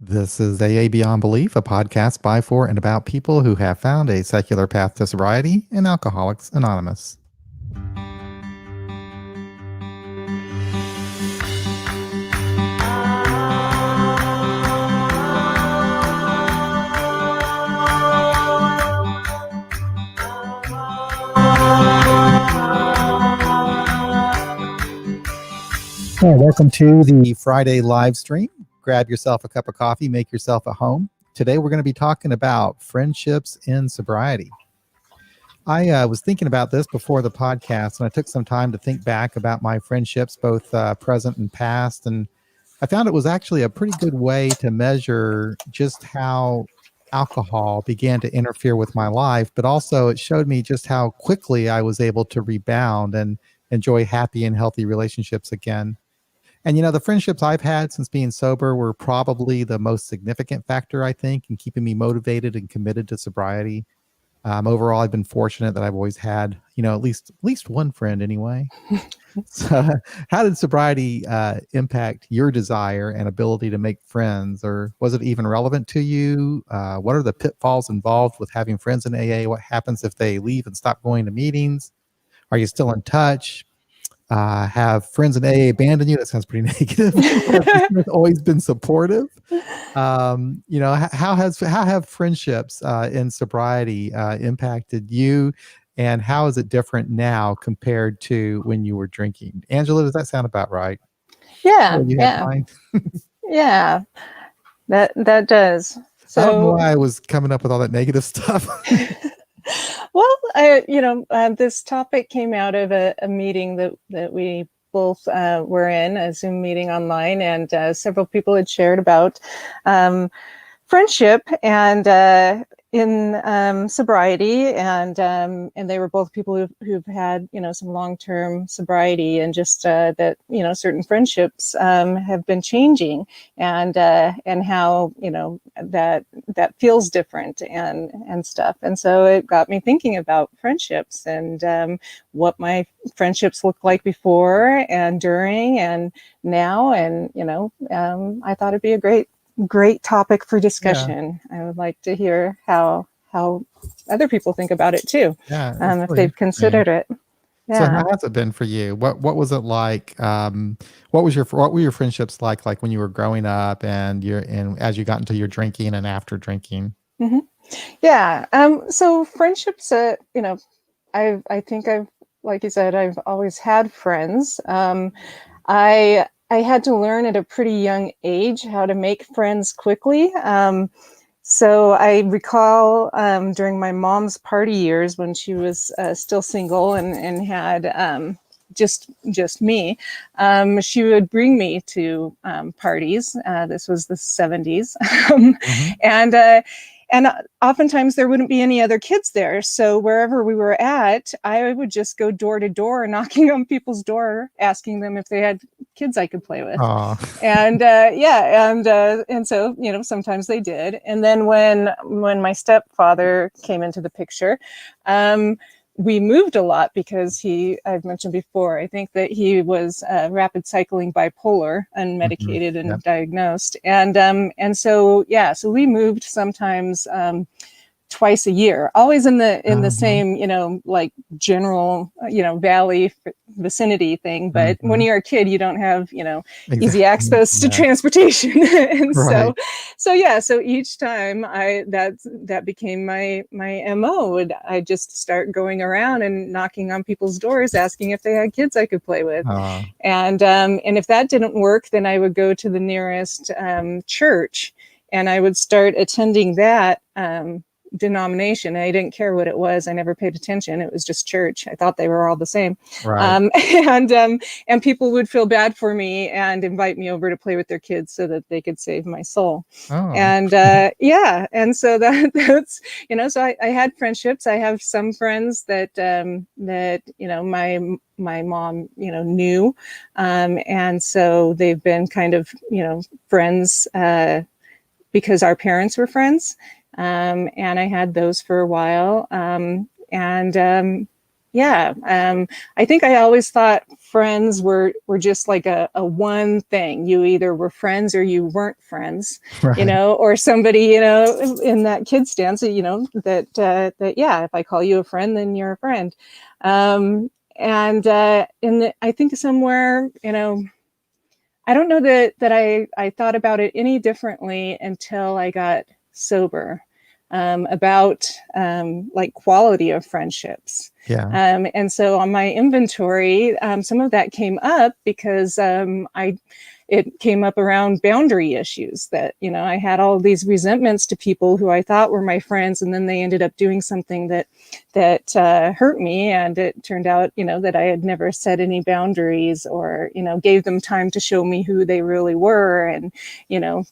This is AA Beyond Belief, a podcast by, for, and about people who have found a secular path to sobriety and Alcoholics Anonymous. Well, welcome to the Friday live stream. Grab yourself a cup of coffee, make yourself at home. Today we're going to be talking about friendships in sobriety. I was thinking about this before the podcast, and I took some time to think back about my friendships, both present and past, and I found it was actually a pretty good way to measure just how alcohol began to interfere with my life, but also it showed me just how quickly I was able to rebound and enjoy happy and healthy relationships again. And, the friendships I've had since being sober were probably the most significant factor, I think, in keeping me motivated and committed to sobriety. Overall, I've been fortunate that I've always had, at least one friend anyway. So how did sobriety impact your desire and ability to make friends, or was it even relevant to you? What are the pitfalls involved with having friends in AA? What happens if they leave and stop going to meetings? Are you still in touch? Have friends in AA abandon you? That sounds pretty negative. Have always been supportive? How have friendships in sobriety impacted you, and how is it different now compared to when you were drinking? Angela, does that sound about right? Yeah, Yeah, that does. So I don't know why I was coming up with all that negative stuff. Well, this topic came out of a meeting that we both were in, a Zoom meeting online, and several people had shared about friendship and in sobriety, and they were both people who've had some long-term sobriety, and just that certain friendships have been changing, and how that feels different and stuff. And so it got me thinking about friendships and what my friendships looked like before and during and now, and I thought it'd be a great topic for discussion. Yeah. I would like to hear how other people think about it too. Yeah, if they've considered it. Yeah. So how has it been for you? What was it like? What were your friendships like when you were growing up and as you got into your drinking and after drinking? Mm-hmm. Yeah. So friendships, I think like you said, I've always had friends. I had to learn at a pretty young age how to make friends quickly. So I recall during my mom's party years when she was still single and had just me, she would bring me to parties. This was the 70s. Mm-hmm. And oftentimes there wouldn't be any other kids there. So wherever we were at, I would just go door to door, knocking on people's door, asking them if they had kids I could play with. And and so sometimes they did. And then when my stepfather came into the picture, we moved a lot because I've mentioned before, I think that he was rapid cycling bipolar, unmedicated, mm-hmm. and diagnosed. And so we moved sometimes twice a year, always in the same, like general, valley vicinity thing. But mm-hmm. when you're a kid, you don't have, exactly. easy access to transportation. And right. So each time that became my MO. I just start going around and knocking on people's doors, asking if they had kids I could play with. And if that didn't work, then I would go to the nearest church, and I would start attending that denomination. I didn't care what it was. I never paid attention. It was just church. I thought they were all the same. Right. And people would feel bad for me and invite me over to play with their kids so that they could save my soul. Oh. And and so that's so I had friendships. I have some friends that my mom knew, and so they've been kind of friends because our parents were friends. And I had those for a while. I think I always thought friends were just like a one thing. You either were friends or you weren't friends, Right. or somebody, in that kid stance, that yeah, if I call you a friend, then you're a friend. And I think somewhere, I don't know that I thought about it any differently until I got sober, about like quality of friendships. Yeah. And so on my inventory, some of that came up because it came up around boundary issues that, I had all these resentments to people who I thought were my friends, and then they ended up doing something that hurt me. And it turned out, that I had never set any boundaries or, gave them time to show me who they really were, and,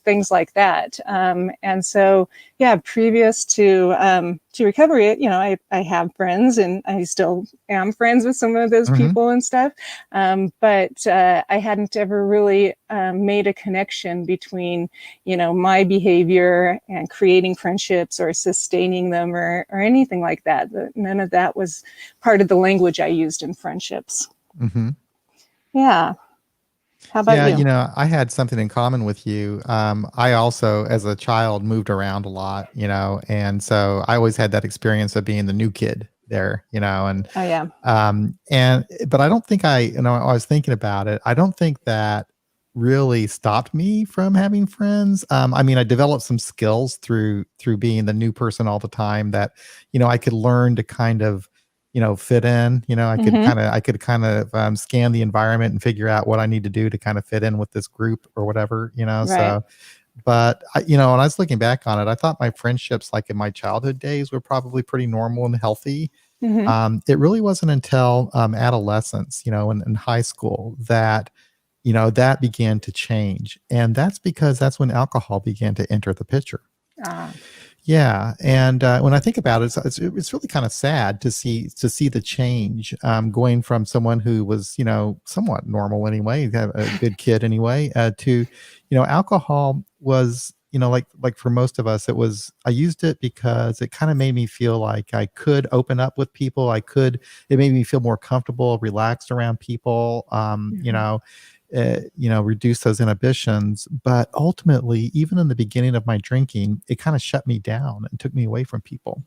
things like that. And so, yeah, previous to recovery, I have friends, and I still am friends with some of those Mm-hmm. people and stuff. But I hadn't ever really made a connection between, my behavior and creating friendships or sustaining them or anything like that. None of that was part of the language I used in friendships. Mm-hmm. Yeah. How about Yeah, you? I had something in common with you. I also, as a child, moved around a lot, and so I always had that experience of being the new kid there, and Oh, yeah. but I don't think I was thinking about it. I don't think that really stopped me from having friends. I mean, I developed some skills through being the new person all the time that, I could learn to kind of, fit in. Mm-hmm. I could kind of scan the environment and figure out what I need to do to kind of fit in with this group or whatever. Right. So, but when I was looking back on it, I thought my friendships, like in my childhood days, were probably pretty normal and healthy. Mm-hmm. It really wasn't until adolescence, in high school that, that began to change. And that's because that's when alcohol began to enter the picture. Ah. Yeah, and when I think about it, it's really kind of sad to see the change, going from someone who was somewhat normal anyway, a good kid anyway, to alcohol was like for most of us, I used it because it kind of made me feel like I could open up with people. It made me feel more comfortable, relaxed around people. Mm-hmm. Reduce those inhibitions. But ultimately, even in the beginning of my drinking, it kind of shut me down and took me away from people.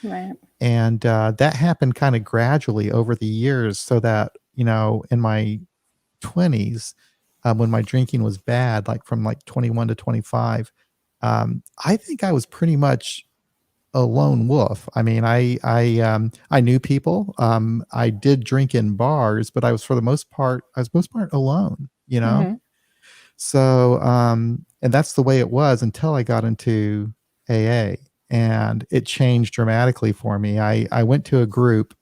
Right. And that happened kind of gradually over the years, so that, in my 20s, when my drinking was bad, like from like 21 to 25, I think I was pretty much a lone wolf. I mean, I knew people. I did drink in bars, but I was most part alone. Mm-hmm. So, and that's the way it was until I got into AA, and it changed dramatically for me. I went to a group.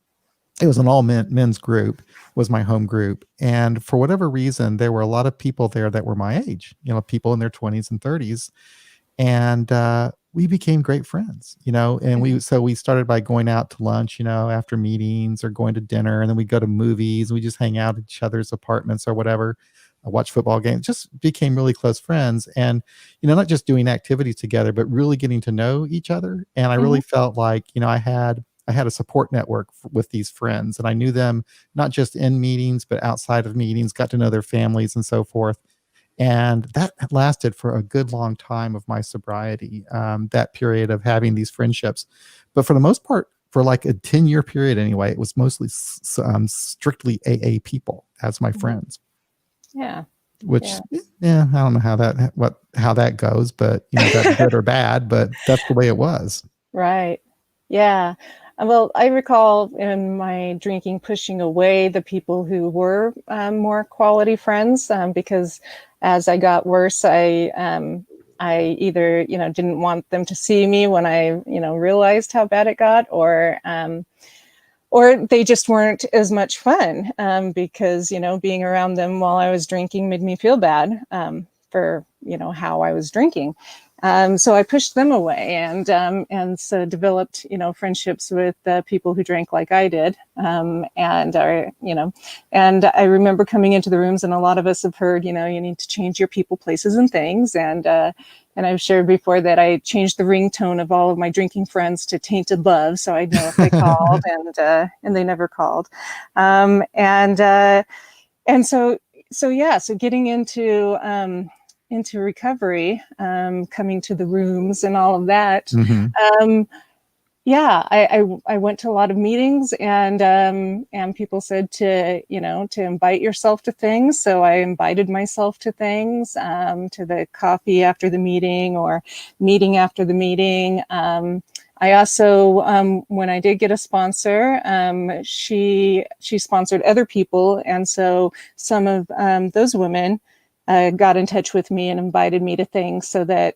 It was an all men's group, was my home group, and for whatever reason, there were a lot of people there that were my age. People in their 20s and 30s, and we became great friends, and Mm-hmm. we started by going out to lunch, after meetings, or going to dinner, and then we go to movies. We just hang out at each other's apartments or whatever, watch football games, just became really close friends. And not just doing activities together, but really getting to know each other. And I Mm-hmm. really felt like I had a support network with these friends, and I knew them not just in meetings but outside of meetings, got to know their families and so forth. And that lasted for a good long time of my sobriety, that period of having these friendships. But for the most part, for like a 10-year period anyway, it was mostly strictly AA people as my Mm-hmm. friends. Yeah. Which, Yeah. yeah, I don't know how that goes, but is that good or bad? But that's the way it was. Right. Yeah. Well, I recall in my drinking pushing away the people who were more quality friends, because as I got worse, I either didn't want them to see me when I realized how bad it got, or they just weren't as much fun, because being around them while I was drinking made me feel bad, for how I was drinking. So I pushed them away, and so developed friendships with people who drank like I did, and are and I remember coming into the rooms, and a lot of us have heard you need to change your people, places, and things, and I've shared before that I changed the ringtone of all of my drinking friends to "Tainted Love," so I'd know if they called, and they never called, and and so getting into recovery, coming to the rooms and all of that. Mm-hmm. I went to a lot of meetings, and people said to invite yourself to things. So I invited myself to things, to the coffee after the meeting or meeting after the meeting. I also, when I did get a sponsor, she sponsored other people, and so some of those women got in touch with me and invited me to things so that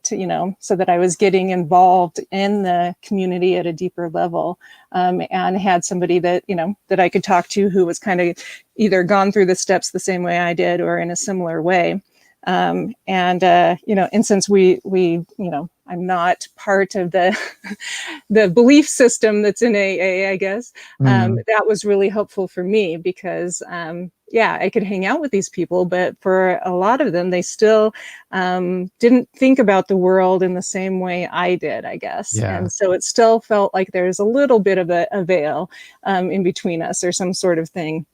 I was getting involved in the community at a deeper level, and had somebody that I could talk to who was kind of either gone through the steps the same way I did or in a similar way. And since I'm not part of the the belief system that's in AA, I guess, that was really helpful for me because I could hang out with these people, but for a lot of them, they still didn't think about the world in the same way I did, I guess. Yeah. And so it still felt like there's a little bit of a veil in between us or some sort of thing.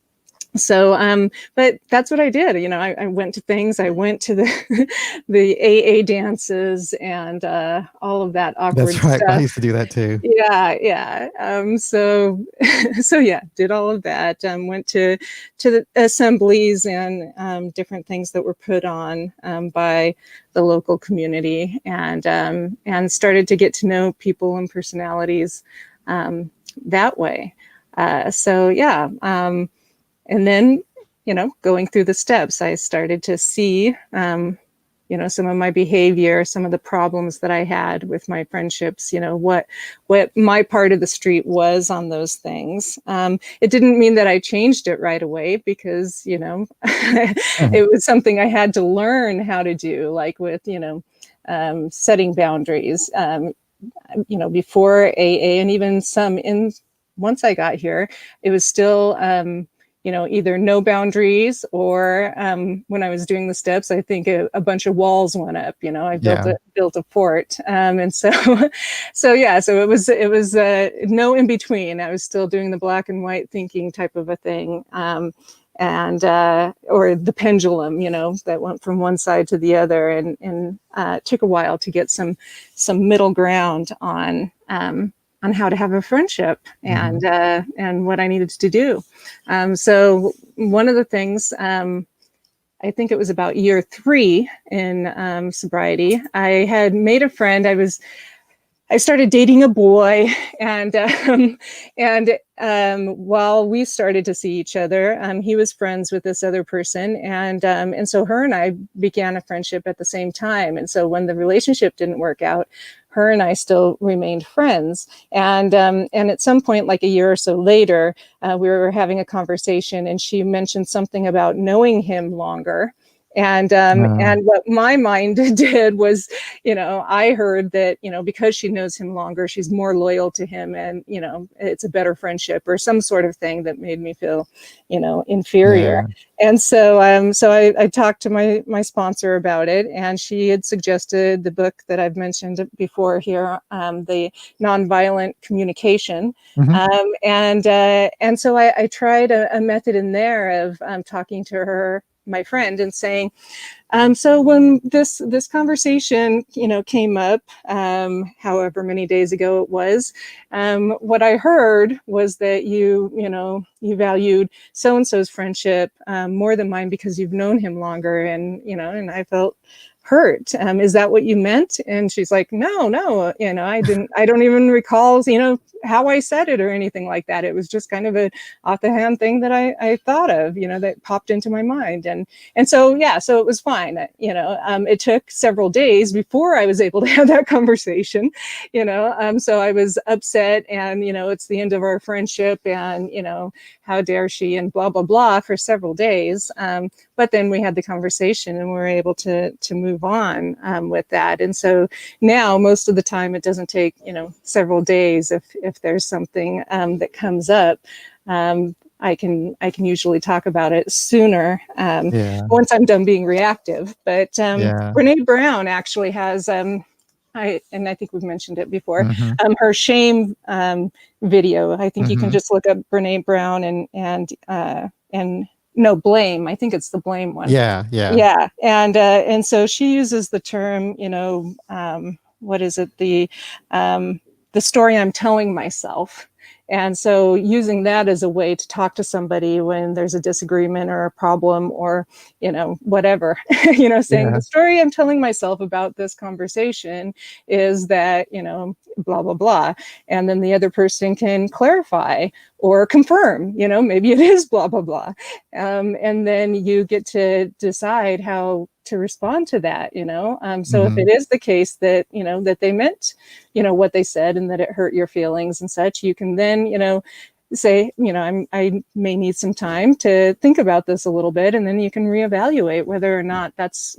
So, but that's what I did. I went to things. I went to the AA dances and all of that awkward That's right. stuff. I used to do that too. Yeah. So yeah, did all of that. Went to the assemblies and different things that were put on by the local community, and started to get to know people and personalities that way. And then, going through the steps, I started to see, some of my behavior, some of the problems that I had with my friendships, what my part of the street was on those things. It didn't mean that I changed it right away because, it was something I had to learn how to do, like with, setting boundaries, before AA and even once I got here, it was still, either no boundaries or when I was doing the steps, I think a bunch of walls went up. I built a fort, and so it was no in between. I was still doing the black and white thinking type of a thing, or the pendulum, that went from one side to the other, and it took a while to get some middle ground on how to have a friendship and what I needed to do. So one of the things, I think it was about year 3 in sobriety, I had made a friend. I started dating a boy, and while we started to see each other, he was friends with this other person, and so her and I began a friendship at the same time. And so when the relationship didn't work out, her and I still remained friends. And at some point, like a year or so later, we were having a conversation, and she mentioned something about knowing him longer. And what my mind did was, I heard that, because she knows him longer, she's more loyal to him, and, it's a better friendship or some sort of thing that made me feel, inferior. Yeah. And so I talked to my sponsor about it, and she had suggested the book that I've mentioned before here, the Nonviolent Communication. And so I tried a method in there of talking to her, my friend, and saying, so when this conversation, came up, however many days ago it was, what I heard was that you valued so-and-so's friendship more than mine because you've known him longer, and I felt hurt. Is that what you meant? And she's like, no, I don't even recall, how I said it or anything like that. It was just kind of an off the hand thing that I thought of, that popped into my mind. And so it was fine. It took several days before I was able to have that conversation, so I was upset, and, it's the end of our friendship, and, how dare she, and blah, blah, blah, for several days. But then we had the conversation, and we were able to move on with that. And so now most of the time it doesn't take, several days. If there's something that comes up, I can usually talk about it sooner once I'm done being reactive. But Brene Brown actually has, I think we've mentioned it before, her shame video. I think you can just look up Brene Brown and no, blame. I think it's the blame one. Yeah. Yeah. And so she uses the term, what is it? The story I'm telling myself. And so using that as a way to talk to somebody when there's a disagreement or a problem or, whatever, saying the story I'm telling myself about this conversation is that, blah, blah, blah. And then the other person can clarify or confirm, maybe it is blah, blah, blah. And then you get to decide how to respond to that, so if it is the case that, that they meant, what they said and that it hurt your feelings and such, you can then, say, I may need some time to think about this a little bit, and then you can reevaluate whether or not that's,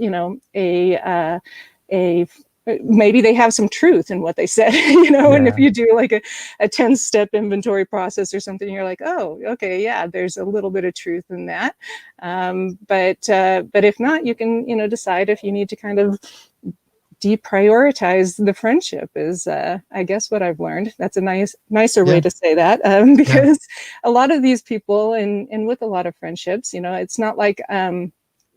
maybe they have some truth in what they said, and if you do like a 10-step inventory process or something, you're like, oh, okay, yeah, there's a little bit of truth in that. But if not, you can, decide if you need to kind of deprioritize the friendship is, I guess, what I've learned. That's a nicer way to say that, because a lot of these people and with a lot of friendships, it's not like,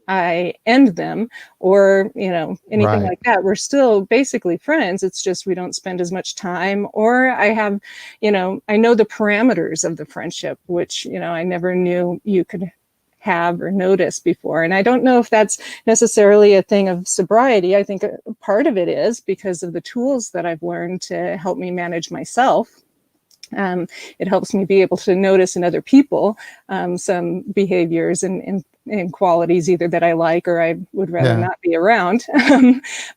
I end them or, anything like that. We're still basically friends. It's just we don't spend as much time, or I have, I know the parameters of the friendship, which, I never knew you could have or notice before. And I don't know if that's necessarily a thing of sobriety. I think a part of it is because of the tools that I've learned to help me manage myself. It helps me be able to notice in other people some behaviors and qualities either that I like or I would rather not be around.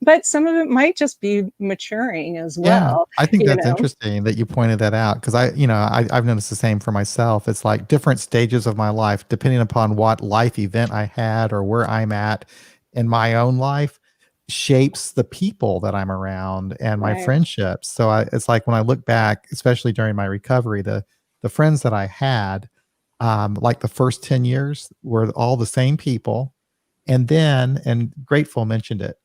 But some of it might just be maturing as well. I think that's interesting that you pointed that out, because I've noticed the same for myself. It's like different stages of my life, depending upon what life event I had or where I'm at in my own life, shapes the people that I'm around and my friendships. So it's like when I look back, especially during my recovery, the friends that I had, like the first 10 years were all the same people. And then, and Grateful mentioned it.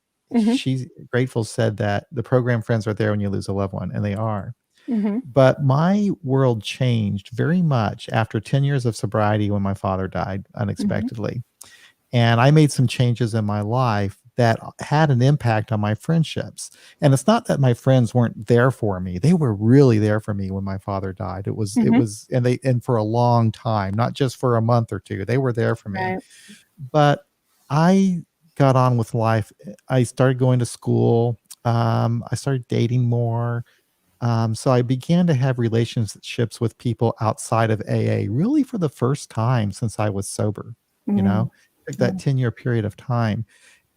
Grateful said that the program friends are there when you lose a loved one, and they are. But my world changed very much after 10 years of sobriety when my father died unexpectedly. And I made some changes in my life that had an impact on my friendships. And it's not that my friends weren't there for me. They were really there for me when my father died. It was, and for a long time, not just for a month or two, they were there for me. But I got on with life. I started going to school. I started dating more. So I began to have relationships with people outside of AA, really for the first time since I was sober, that 10-year period of time.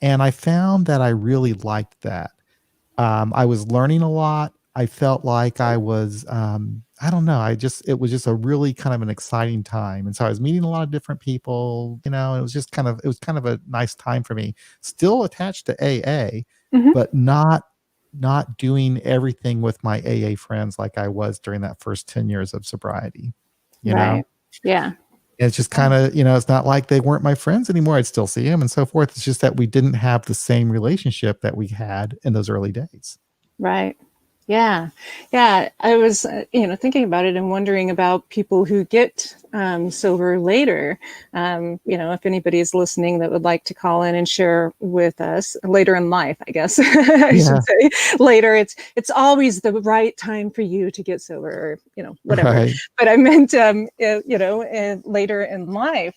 And I found that I really liked that. I was learning a lot. I felt like I was, I don't know. It was just a really kind of an exciting time. And so I was meeting a lot of different people, it was kind of a nice time for me, still attached to AA, but not doing everything with my AA friends like I was during that first 10 years of sobriety, you know? Yeah. It's just kind of, it's not like they weren't my friends anymore. I'd still see them and so forth. It's just that we didn't have the same relationship that we had in those early days. Right. Yeah. Yeah. I was, thinking about it and wondering about people who get sober later. If anybody is listening that would like to call in and share with us later in life, I guess I should say later. It's always the right time for you to get sober, or, whatever. Right. But I meant, later in life,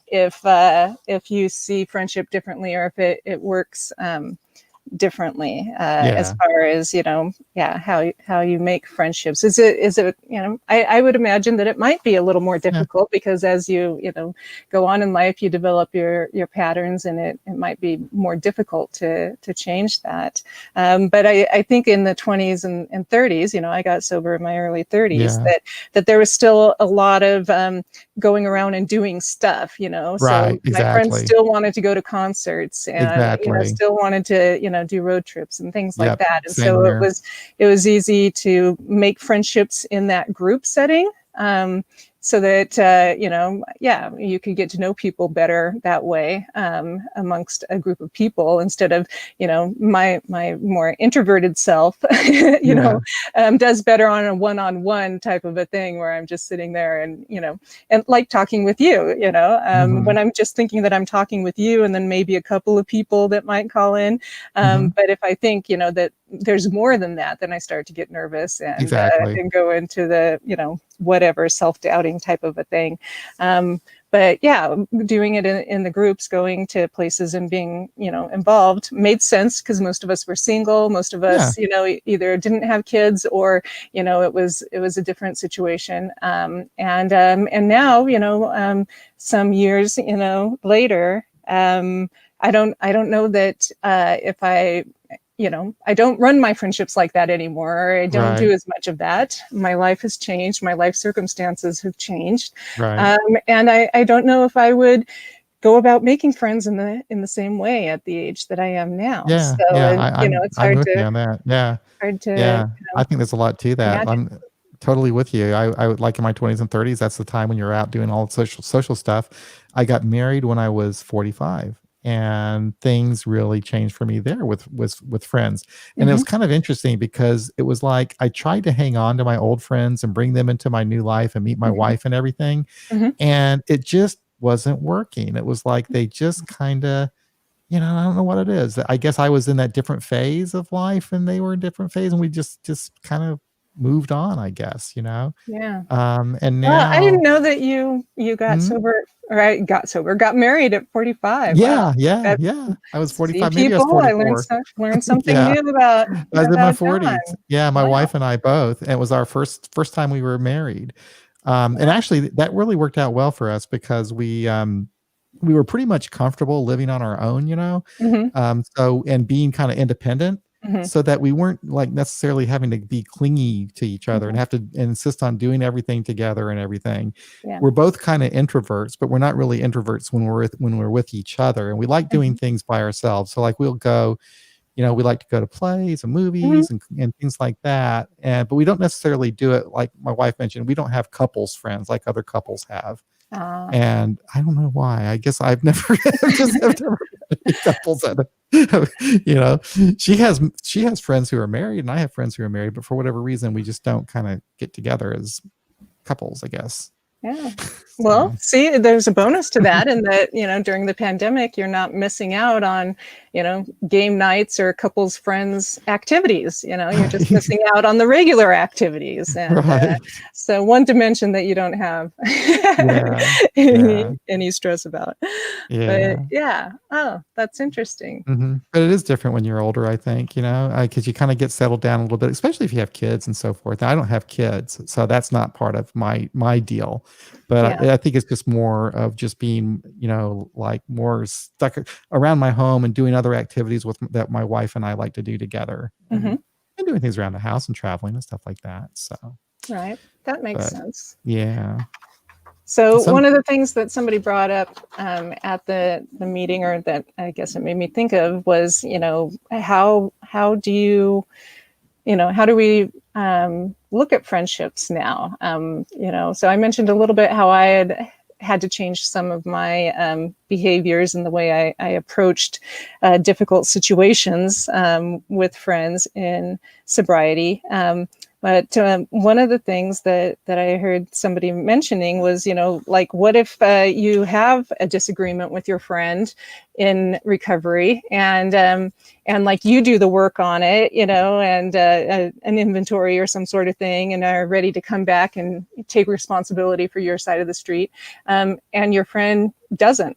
if you see friendship differently or if it works, differently as far as how you make friendships. Is it I would imagine that it might be a little more difficult because as you go on in life, you develop your patterns, and it might be more difficult to change that. But I think in the 20s and 30s, I got sober in my early 30s, that there was still a lot of going around and doing stuff, so my friends still wanted to go to concerts and still wanted to do road trips and things like that. And so it was easy to make friendships in that group setting. so that you could get to know people better that way, amongst a group of people, instead of my more introverted self does better on a one-on-one type of a thing, where I'm just sitting there and like talking with you, when I'm just thinking that I'm talking with you, and then maybe a couple of people that might call in. But if I think, that there's more than that, then I start to get nervous and go into the, whatever self-doubting type of a thing. But yeah, doing it in the groups, going to places and being, involved made sense, because most of us were single. Most of us, either didn't have kids, or, it was a different situation. And now, some years, later, I don't know that if I don't run my friendships like that anymore. Or I don't do as much of that. My life has changed. My life circumstances have changed. And I don't know if I would go about making friends in the same way at the age that I am now. Yeah, So, yeah, it's I'm hard with you to on that. Yeah, hard to yeah. I think there's a lot to that. imagine. I'm totally with you. I would like in my 20s and 30s. That's the time when you're out doing all the social stuff. I got married when I was 45, and things really changed for me there with friends. And it was kind of interesting, because it was like I tried to hang on to my old friends and bring them into my new life and meet my wife and everything, and it just wasn't working. It was like they just kind of, I don't know what it is. I guess I was in that different phase of life, and they were in different phase, and we just kind of moved on, I guess. Yeah. And Well, I didn't now, know that you got sober, or I got married at 45. Wow. yeah, That, yeah. I was see, 45. Maybe I was people, I learned 44. something Yeah. new about I was in my John. 40s. Yeah, my Wow. wife and I both. And it was our first time we were married. And actually that really worked out well for us, because we were pretty much comfortable living on our own, so, and being kind of independent, so that we weren't like necessarily having to be clingy to each other and have to insist on doing everything together and everything. Yeah. We're both kind of introverts, but we're not really introverts when we're with each other, and we like doing things by ourselves. So like we'll go, we like to go to plays and movies and things like that. But we don't necessarily do it like my wife mentioned. We don't have couples friends like other couples have. And I don't know why. I guess I've never I've never met any couples that she has friends who are married, and I have friends who are married, but for whatever reason we just don't kind of get together as couples, I guess. Yeah. Well, see, there's a bonus to that, in that, during the pandemic, you're not missing out on, game nights or couples friends activities. You're just missing out on the regular activities. And so one dimension that you don't have any stress about. But yeah. Oh, that's interesting. But it is different when you're older, I think, because you kind of get settled down a little bit, especially if you have kids and so forth. Now, I don't have kids, so that's not part of my deal. But I think it's just more of just being, like more stuck around my home and doing other activities that my wife and I like to do together, and doing things around the house and traveling and stuff like that. So right, that makes sense. Yeah. So one of the things that somebody brought up at the meeting, or that I guess it made me think of, was, how do you, how do we look at friendships now? So I mentioned a little bit how I had to change some of my behaviors and the way I approached difficult situations with friends in sobriety. But one of the things that I heard somebody mentioning was, like, what if you have a disagreement with your friend in recovery, and like you do the work on it, and an inventory or some sort of thing, and are ready to come back and take responsibility for your side of the street, and your friend doesn't,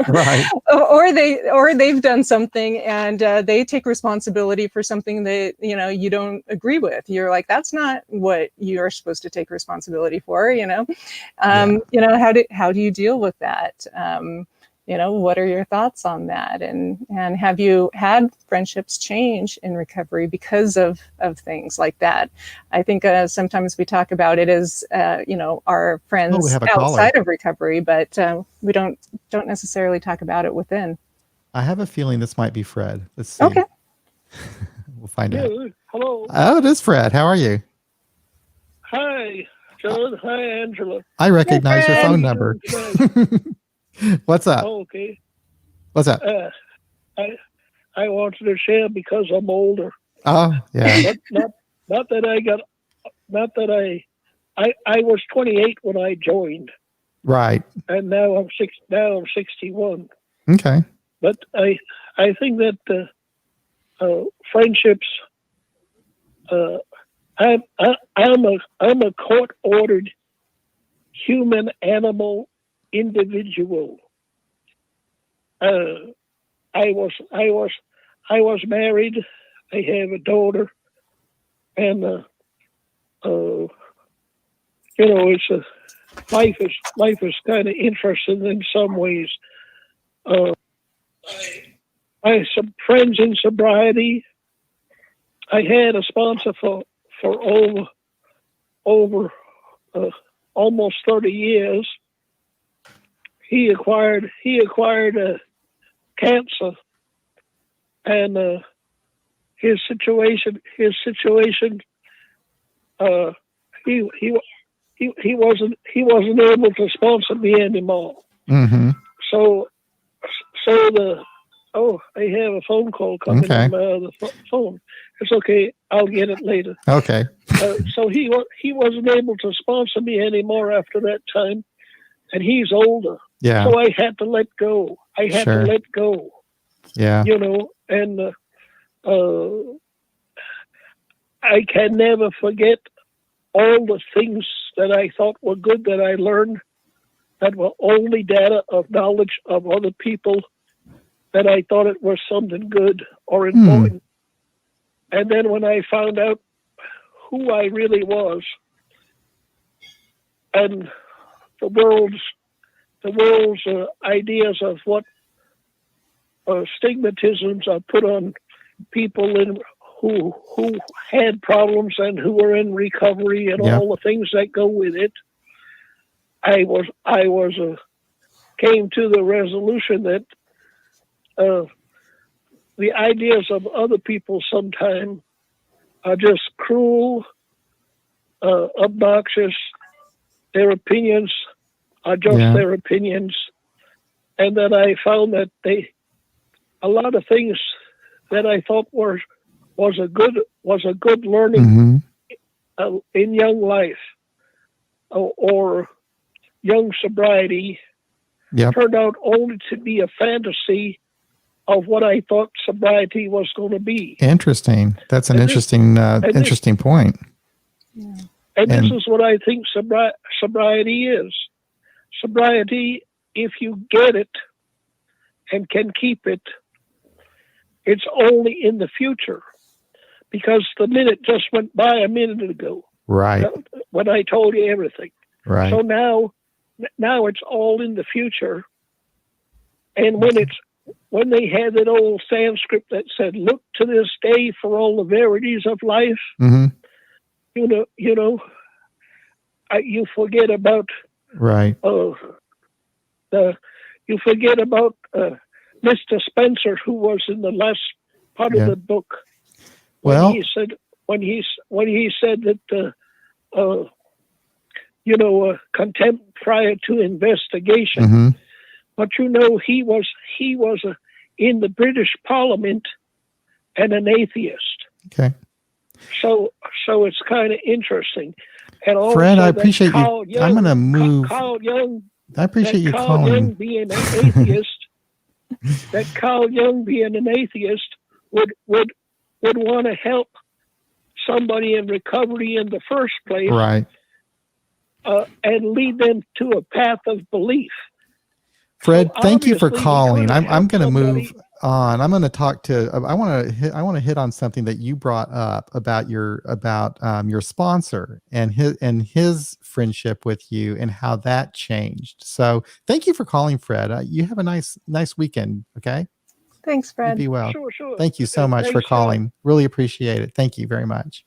right? or they've done something, and they take responsibility for something that you don't agree with. You're like, that's not what you're supposed to take responsibility for. How do you deal with that? What are your thoughts on that? And have you had friendships change in recovery because of things like that? I think sometimes we talk about it as, our friends outside of recovery, but we don't necessarily talk about it within. I have a feeling this might be Fred. Let's see. Okay. We'll find out. Hello. Oh, it is Fred. How are you? Hi. John. Hi, Angela. I recognize your Fred. phone How number. you doing tonight? What's up? Oh, okay. What's up? I wanted to share because I'm older. Oh, yeah. But not that I got. Not that I was 28 when I joined, Right. and now I'm 61. Okay. But I think that friendships. I'm a court-ordered human animal individual. I was married. I have a daughter, and it's life is kind of interesting in some ways. I have some friends in sobriety. I had a sponsor for over almost 30 years. He acquired cancer, and his situation. He wasn't able to sponsor me anymore. Mm-hmm. So I have a phone call coming Okay. on my other phone. It's okay. I'll get it later. Okay. So he wasn't able to sponsor me anymore after that time, and he's older. Yeah. So I had to let go. Sure. Yeah. And I can never forget all the things that I thought were good that I learned that were only data of knowledge of other people that I thought it was something good or important. And then when I found out who I really was and the world's ideas of what stigmatisms are put on people who had problems and who were in recovery and all the things that go with it, I came to the resolution that the ideas of other people sometimes are just cruel, obnoxious. Their opinions are just their opinions, and that I found that a lot of things that I thought was a good learning in young life or young sobriety turned out only to be a fantasy of what I thought sobriety was going to be. Interesting. That's an interesting point. Yeah. And this is what I think sobriety is. Sobriety, if you get it and can keep it, it's only in the future. Because the minute just went by a minute ago. Right. When I told you everything. Right. So now it's all in the future. And when they had that old Sanskrit that said, "Look to this day for all the verities of life," you forget about you forget about Mr. Spencer, who was in the last part of the book. When he said that contempt prior to investigation. But he was in the British Parliament and an atheist. Okay. So it's kind of interesting. And also Fred, I appreciate you. Young, I'm going to move. Carl Jung. I appreciate you Carl calling. Jung being an atheist. That Carl Jung being an atheist would want to help somebody in recovery in the first place, right? And lead them to a path of belief. Fred, So thank you for calling. I'm going to somebody. move on. I'm going to talk to. I want to hit on something that you brought up about your sponsor and his friendship with you and how that changed. So thank you for calling, Fred. You have a nice weekend. Okay. Thanks, Fred. You be well. Sure. Thank you so much for calling. Really appreciate it. Thank you very much.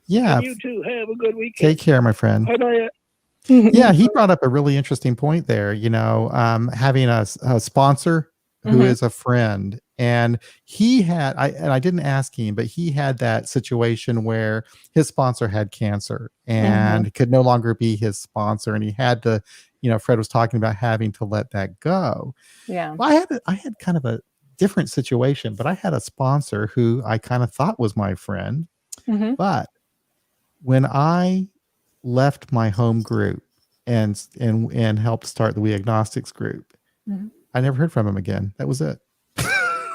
Yeah. And you too. Have a good weekend. Take care, my friend. Bye-bye. Yeah, he brought up a really interesting point there. Having a sponsor who is a friend And I didn't ask him, but he had that situation where his sponsor had cancer and could no longer be his sponsor. And he had to, Fred was talking about having to let that go. Yeah. Well, I had kind of a different situation, but I had a sponsor who I kind of thought was my friend. But when I left my home group and helped start the We Agnostics group, I never heard from him again. That was it.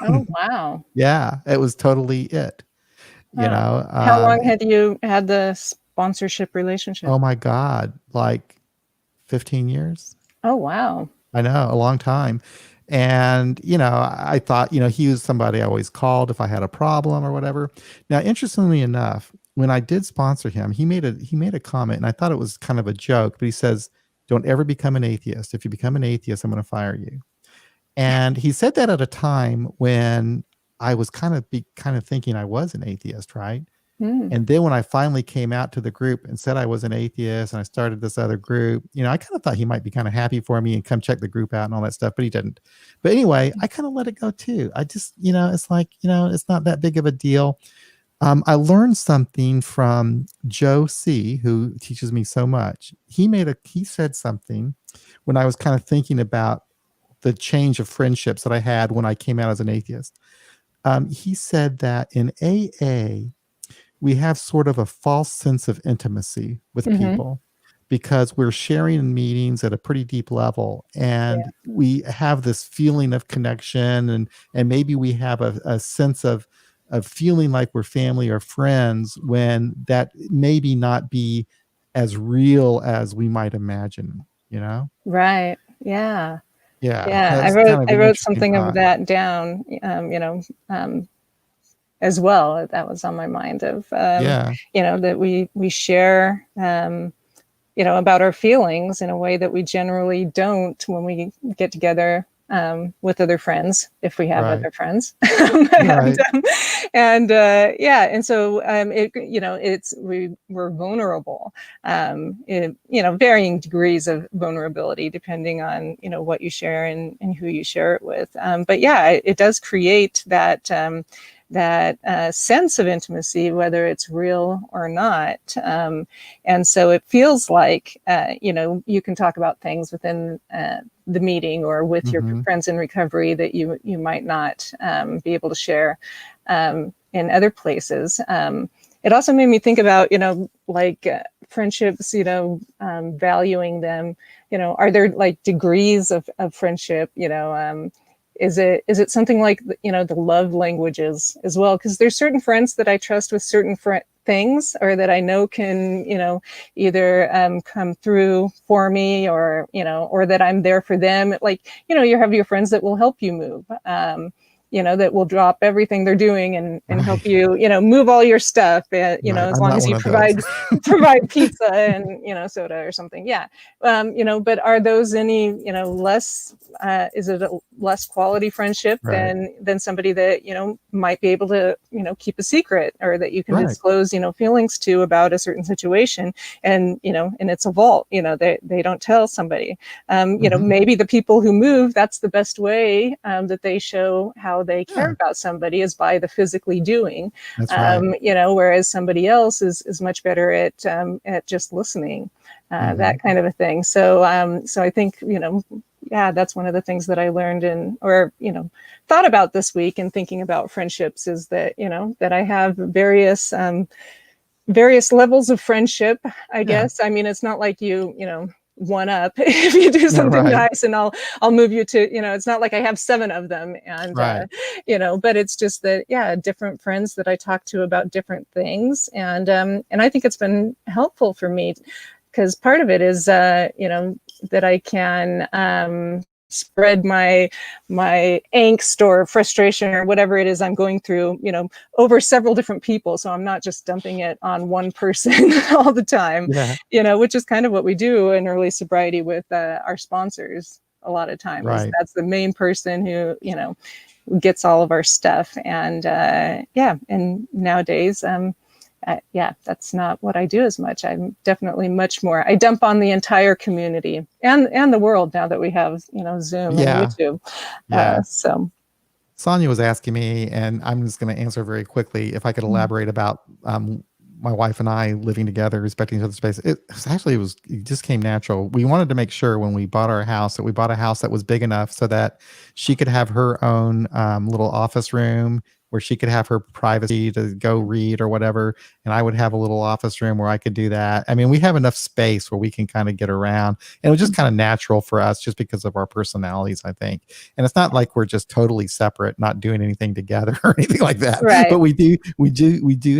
Oh, wow. Yeah, it was totally it. How long had you had the sponsorship relationship? Oh my God, like 15 years. Oh, wow. I know, a long time. And, I thought, he was somebody I always called if I had a problem or whatever. Now, interestingly enough, when I did sponsor him, he made a comment, and I thought it was kind of a joke, but he says, "Don't ever become an atheist. If you become an atheist, I'm going to fire you." And he said that at a time when I was kind of thinking I was an atheist, right? And then when I finally came out to the group and said I was an atheist and I started this other group, I kind of thought he might be kind of happy for me and come check the group out and all that stuff, but he didn't. But anyway, I kind of let it go too. I just, it's like, it's not that big of a deal. I learned something from Joe C., who teaches me so much. He said something when I was kind of thinking about the change of friendships that I had when I came out as an atheist. He said that in AA, we have sort of a false sense of intimacy with people because we're sharing in meetings at a pretty deep level, and we have this feeling of connection, and maybe we have a sense of feeling like we're family or friends when that maybe not be as real as we might imagine, Right. Yeah. Yeah. Yeah. I wrote something of that down, as well. That was on my mind of, that we share, about our feelings in a way that we generally don't when we get together with other friends, if we have other friends. And so we're vulnerable, varying degrees of vulnerability depending on what you share and who you share it with. But yeah, it does create that sense of intimacy, whether it's real or not. And so it feels like, you can talk about things within the meeting or with your friends in recovery that you might not be able to share in other places. It also made me think about, friendships, valuing them, are there like degrees of friendship, is it something like, the love languages as well? Because there's certain friends that I trust with certain things, or that I know can, either come through for me, or, or that I'm there for them. Like, you have your friends that will help you move, that will drop everything they're doing and help you, move all your stuff, as long as you provide pizza and, soda or something. Yeah. But are those any, less, is it a less quality friendship than somebody that, might be able to, keep a secret, or that you can disclose, feelings to about a certain situation, and, and it's a vault, they don't tell somebody, maybe the people who move, that's the best way that they show how they care about somebody, is by the physically doing. That's whereas somebody else is much better at just listening, that kind of a thing. So I think, that's one of the things that I learned thought about this week in thinking about friendships, is that, that I have various levels of friendship, I guess. I mean, it's not like you one up if you do something nice and I'll move you to, it's not like I have 7 of them, and but it's just that, different friends that I talk to about different things, and I think it's been helpful for me, because part of it is that I can spread my angst or frustration or whatever it is I'm going through, over several different people. So I'm not just dumping it on one person all the time, which is kind of what we do in early sobriety with our sponsors a lot of times. That's the main person who, gets all of our stuff. And and nowadays, that's not what I do as much. I'm definitely much more. I dump on the entire community and the world now that we have, Zoom and YouTube. Sonia was asking me, and I'm just going to answer very quickly, if I could elaborate about my wife and I living together, respecting each other's space. It just came natural. We wanted to make sure when we bought our house that we bought a house that was big enough so that she could have her own little office room where she could have her privacy to go read or whatever. And I would have a little office room where I could do that. I mean, we have enough space where we can kind of get around. And it was just kind of natural for us just because of our personalities, I think. And it's not like we're just totally separate, not doing anything together or anything like that. Right. But we do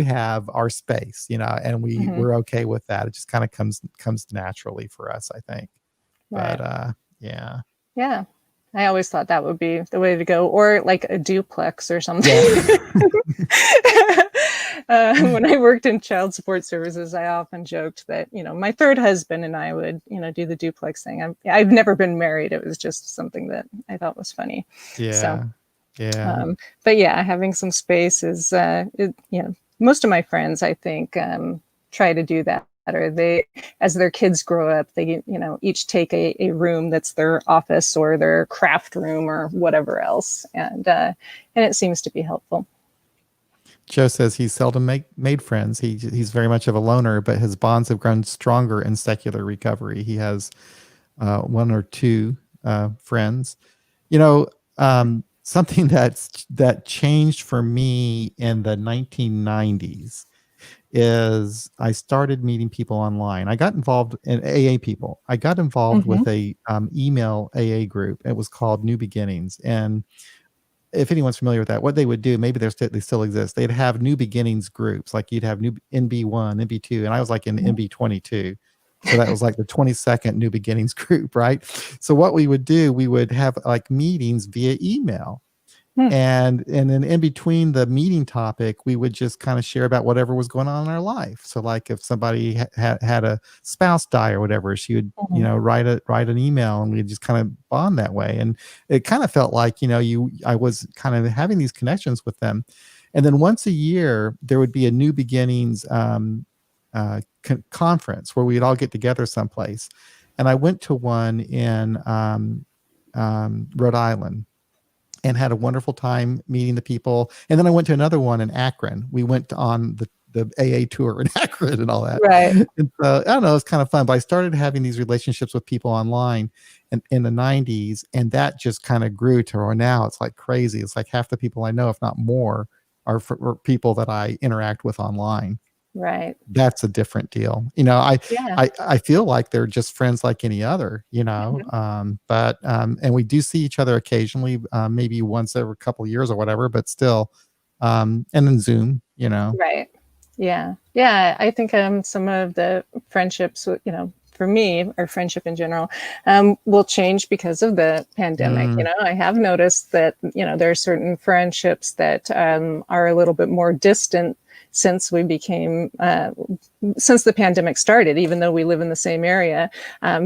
have our space, you know, and we're okay with that. It just kind of comes naturally for us, I think. Right. But yeah. Yeah. I always thought that would be the way to go, or like a duplex or something. Yeah. When I worked in child support services, I often joked that, you know, my third husband and I would, you know, do the duplex thing. I've never been married. It was just something that I thought was funny. Yeah. So, yeah. But yeah, having some space is, you know, most of my friends, I think, try to do that. Or they, as their kids grow up, they, you know, each take a room that's their office or their craft room or whatever else, and it seems to be helpful. Joe says he's seldom made friends. He's very much of a loner, but his bonds have grown stronger in secular recovery. He has one or two friends. You know, something that changed for me in the 1990s is I started meeting people online. I got involved in AA people. I got involved with a email AA group. It was called New Beginnings. And if anyone's familiar with that, what they would do, maybe they still exist. They'd have New Beginnings groups. Like you'd have new NB1, NB2, and I was like in NB22. So that was like the 22nd New Beginnings group, right? So what we would do, we would have like meetings via email. And then in between the meeting topic, we would just kind of share about whatever was going on in our life. So like if somebody had a spouse die or whatever, she would, you know, write an email, and we'd just kind of bond that way. And it kind of felt like, you know, I was kind of having these connections with them. And then once a year, there would be a New Beginnings conference where we'd all get together someplace. And I went to one in Rhode Island, and had a wonderful time meeting the people. And then I went to another one in Akron. We went on the AA tour in Akron and all that. Right. And so, I don't know, it's kind of fun. But I started having these relationships with people online in the 90s, and that just kind of grew to where now it's like crazy. It's like half the people I know, if not more, are for people that I interact with online. Right. That's a different deal. You know, I feel like they're just friends like any other, you know, but and we do see each other occasionally, maybe once every couple of years or whatever, but still, and then Zoom, you know. Right. Yeah. Yeah. I think some of the friendships, you know, for me, or friendship in general, will change because of the pandemic. You know, I have noticed that, you know, there are certain friendships that are a little bit more distant since we became, since the pandemic started, even though we live in the same area,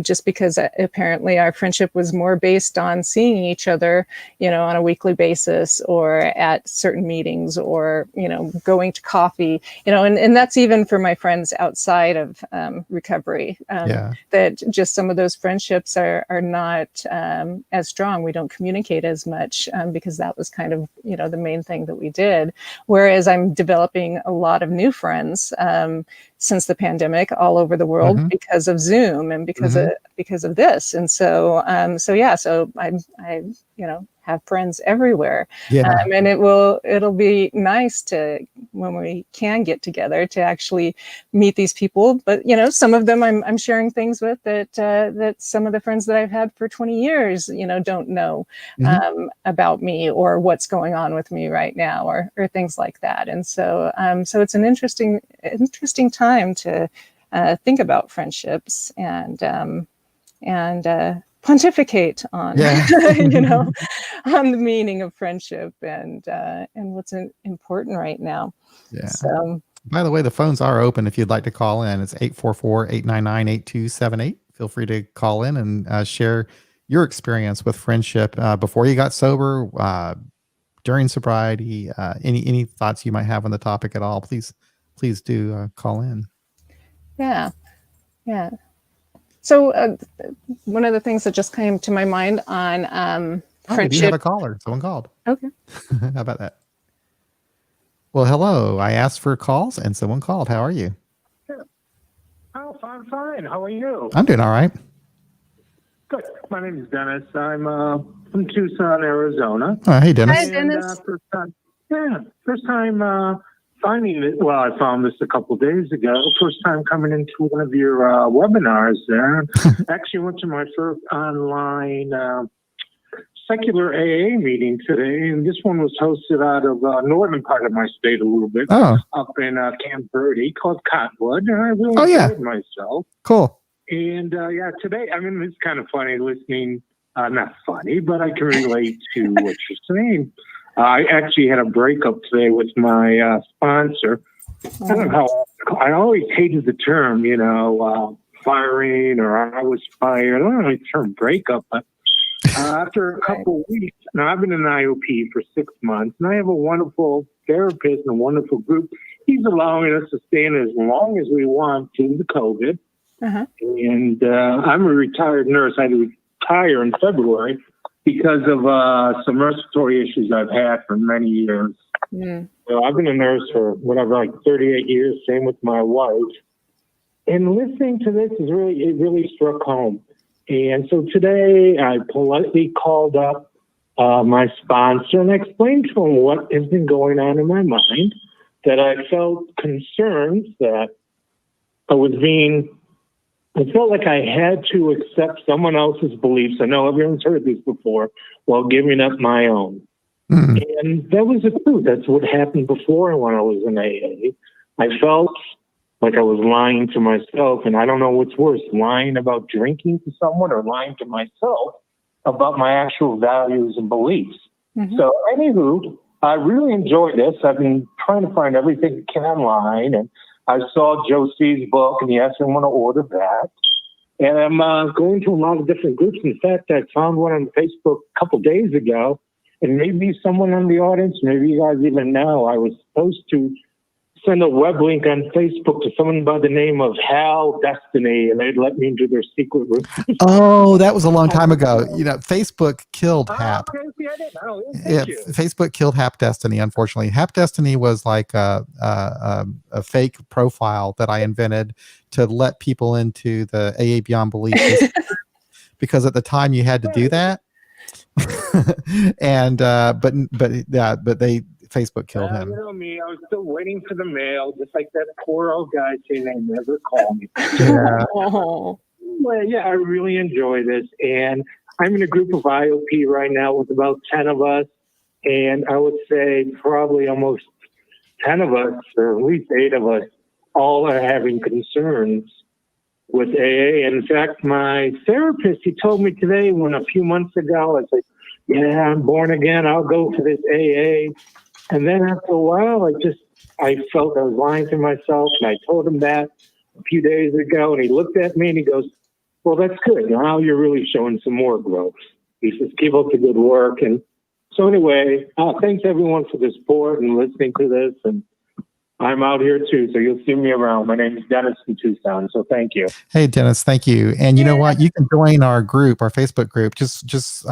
just because apparently our friendship was more based on seeing each other, you know, on a weekly basis or at certain meetings or, you know, going to coffee, you know, and that's even for my friends outside of recovery, that just some of those friendships are not as strong. We don't communicate as much because that was kind of, you know, the main thing that we did. Whereas I'm developing a lot of new friends since the pandemic all over the world because of Zoom and because of this. And so so I you know, have friends everywhere. And it'll be nice to, when we can get together, to actually meet these people. But you know, some of them I'm sharing things with that some of the friends that I've had for 20 years, you know, don't know about me or what's going on with me right now, or things like that. And so so it's an interesting time to think about frientships and pontificate on, you know, on the meaning of friendship and what's important right now. Yeah. So, by the way, the phones are open if you'd like to call in. It's 844-899-8278. Feel free to call in and share your experience with friendship before you got sober, during sobriety, any thoughts you might have on the topic at all. Please do call in. Yeah. So one of the things that just came to my mind on Oh, we do have a caller. Someone called. Okay. How about that? Well, hello. I asked for calls and someone called. How are you? Oh, I'm fine. How are you? I'm doing all right. Good. My name is Dennis. I'm from Tucson, Arizona. Hey, Dennis. Hi, Dennis. First time finding it. Well, I found this a couple of days ago. First time coming into one of your webinars there. Actually went to my first online secular AA meeting today, and this one was hosted out of northern part of my state a little bit, up in Camp Verde, called Cottonwood, and I really enjoyed myself. Cool. And today, I mean, it's kind of funny listening. Not funny, but I can relate to what you're saying. I actually had a breakup today with my sponsor. I don't know how. I always hated the term, firing or I was fired. I don't know the term breakup, but after a couple of weeks, now I've been in IOP for 6 months, and I have a wonderful therapist and a wonderful group. He's allowing us to stay in as long as we want due to COVID. Uh-huh. And I'm a retired nurse. I had to retire in February because of some respiratory issues I've had for many years. Mm. So I've been a nurse for like 38 years, same with my wife. And listening to this it really struck home. And so today I politely called up my sponsor and I explained to him what has been going on in my mind, that I felt concerned that I felt like I had to accept someone else's beliefs. I know everyone's heard this before, while giving up my own. Mm-hmm. And that was the truth. That's what happened before when I was in AA. I felt like I was lying to myself, and I don't know what's worse, lying about drinking to someone or lying to myself about my actual values and beliefs. Mm-hmm. So anywho, I really enjoyed this. I've been trying to find everything I can online, and I saw Joe C's book, and yes, I want to order that. And I'm going to a lot of different groups. In fact, I found one on Facebook a couple days ago, and maybe someone in the audience, maybe you guys even know, I was supposed to send a web link on Facebook to someone by the name of Hal Destiny, and they'd let me into their secret room. Oh, that was a long time ago. Facebook killed Hap. Okay. See, I didn't know. Facebook killed Hap Destiny, unfortunately. Hap Destiny was like a fake profile that I invented to let people into the AA Beyond Belief because at the time you had to do that. And but Facebook killed him. You know me, I was still waiting for the mail, just like that poor old guy saying they never call me. Yeah. Well, yeah, I really enjoy this. And I'm in a group of IOP right now with about 10 of us. And I would say probably almost 10 of us, or at least 8 of us, all are having concerns with AA. And in fact, my therapist, he told me today, a few months ago, I said, yeah, I'm born again. I'll go for this AA. And then after a while, I felt I was lying to myself, and I told him that a few days ago, and he looked at me and he goes, well, that's good. Now you're really showing some more growth. He says, keep up the good work. And so anyway, thanks everyone for the support and listening to this. And I'm out here too, so you'll see me around. My name is Dennis from Tucson, so thank you. Hey, Dennis, thank you. And you know what? You can join our group, our Facebook group. Just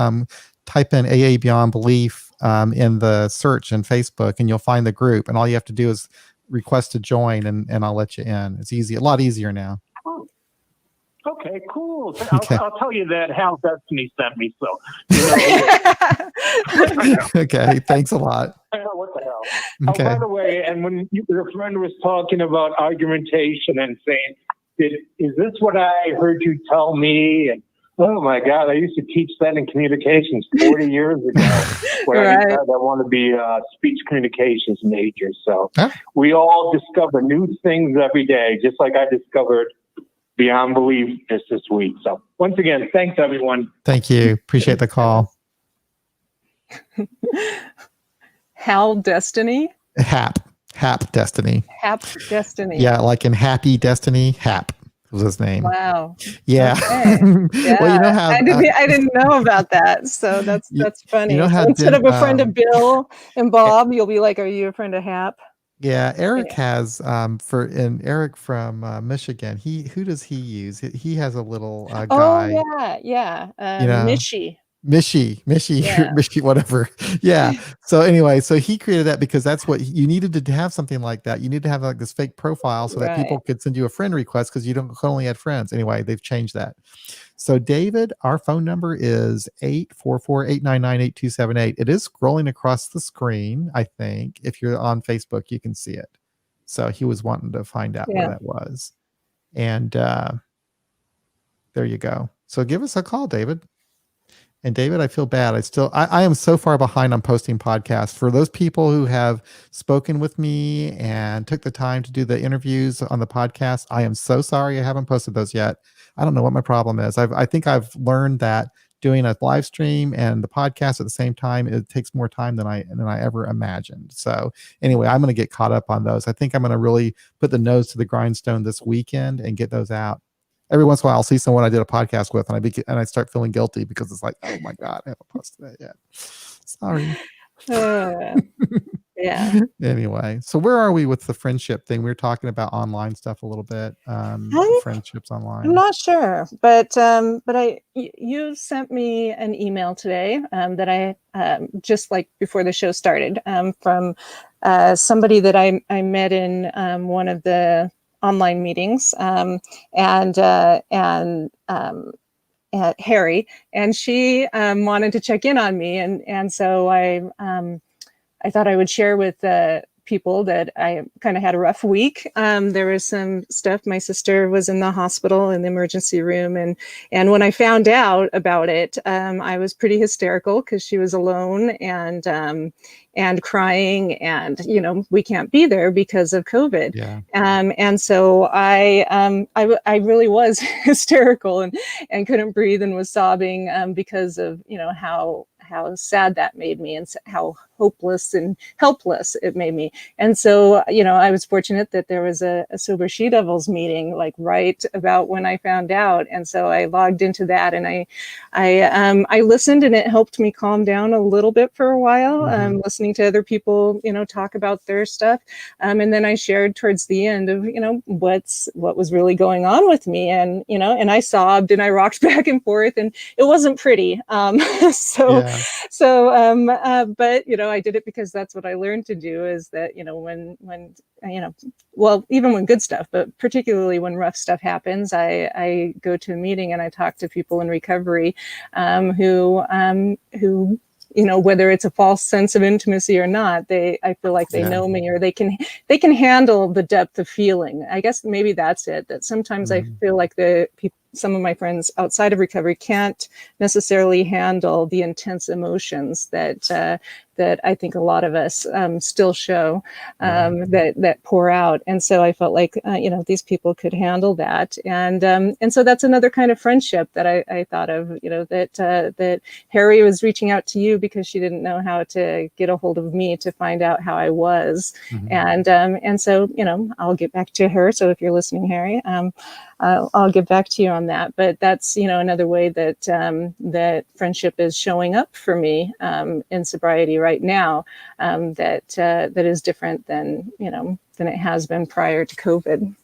type in AA Beyond Belief in the search in Facebook, and you'll find the group. And all you have to do is request to join, and I'll let you in. It's easy, a lot easier now. Oh. Okay, cool. Okay. I'll tell you that Hal Destiny sent me, so. Okay, thanks a lot. What the hell? Okay. Oh, by the way, and when your friend was talking about argumentation and saying, is this what I heard you tell me? And oh my God, I used to teach that in communications 40 years ago when I decided I want to be a speech communications major. So we all discover new things every day, just like I discovered Beyond Belief just this week. So once again, thanks everyone. Thank you. Appreciate the call. Hal Destiny? Hap Destiny. Hap Destiny. Yeah, like in Happy Destiny, Hap was his name. Wow. Yeah. Okay. Yeah. Well, you know how I didn't know about that. So that's funny. You know how so instead of a friend of Bill and Bob, you'll be like, are you a friend of Hap? Yeah, Eric has Eric from Michigan. Who does he use? He has a little guy. Oh yeah. Mishy. Mishy, Yeah. Mishy, whatever. Yeah. So anyway, so he created that because that's what you needed to have, something like that. You need to have like this fake profile so that Right. people could send you a friend request because you don't only add friends. Anyway, they've changed that. So David, our phone number is 844-899-8278. It is scrolling across the screen, I think. If you're on Facebook, you can see it. So he was wanting to find out where Yeah. that was. And there you go. So give us a call, David. And David, I feel bad. I am so far behind on posting podcasts. For those people who have spoken with me and took the time to do the interviews on the podcast, I am so sorry I haven't posted those yet. I don't know what my problem is. I think I've learned that doing a live stream and the podcast at the same time, it takes more time than I ever imagined. So anyway, I'm going to get caught up on those. I think I'm going to really put the nose to the grindstone this weekend and get those out. Every once in a while, I'll see someone I did a podcast with, and I start feeling guilty because it's like, oh my God, I haven't posted that yet. Sorry. Yeah. Anyway, so where are we with the friendship thing? We were talking about online stuff a little bit. Friendships online. I'm not sure, but you sent me an email today that I just like before the show started from somebody that I met in one of the online meetings and Harry, and she wanted to check in on me, and so I thought I would share with people that I kind of had a rough week. There was some stuff. My sister was in the hospital in the emergency room, and when I found out about it, I was pretty hysterical because she was alone and crying, and we can't be there because of COVID. Yeah. And so I really was hysterical and couldn't breathe and was sobbing because of how sad that made me and how hopeless and helpless it made me. And so, I was fortunate that there was a Sober She Devils meeting, like right about when I found out. And so I logged into that and I listened, and it helped me calm down a little bit for a while, listening to other people, talk about their stuff. And then I shared towards the end of, what was really going on with me. And, and I sobbed and I rocked back and forth, and it wasn't pretty. But, I did it because that's what I learned to do, is that, when well, even when good stuff, but particularly when rough stuff happens, I go to a meeting and I talk to people in recovery who whether it's a false sense of intimacy or not, I feel like they know me, or they can handle the depth of feeling. I guess maybe that's it, that sometimes I feel like some of my friends outside of recovery can't necessarily handle the intense emotions that I think a lot of us still show, that pour out. And so I felt like, these people could handle that. And so that's another kind of friendship that I thought of, that Harry was reaching out to you because she didn't know how to get a hold of me to find out how I was. And so, I'll get back to her. So if you're listening, Harry, I'll get back to you on that. But that's, another way that that friendship is showing up for me in sobriety right now, that is different than it has been prior to COVID.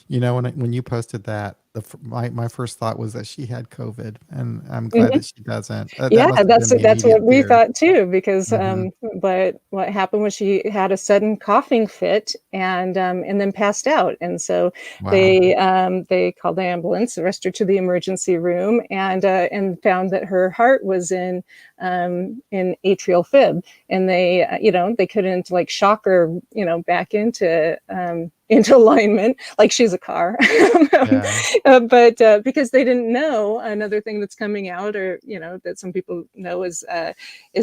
When you posted that, my first thought was that she had COVID, and I'm glad that she doesn't. That's what we thought too, because but what happened was she had a sudden coughing fit and then passed out, and so they called the ambulance, rushed her to the emergency room, and found that her heart was in atrial fib, and they couldn't shock her back into alignment like she's a car. But because they didn't know, another thing that's coming out, or that some people know, is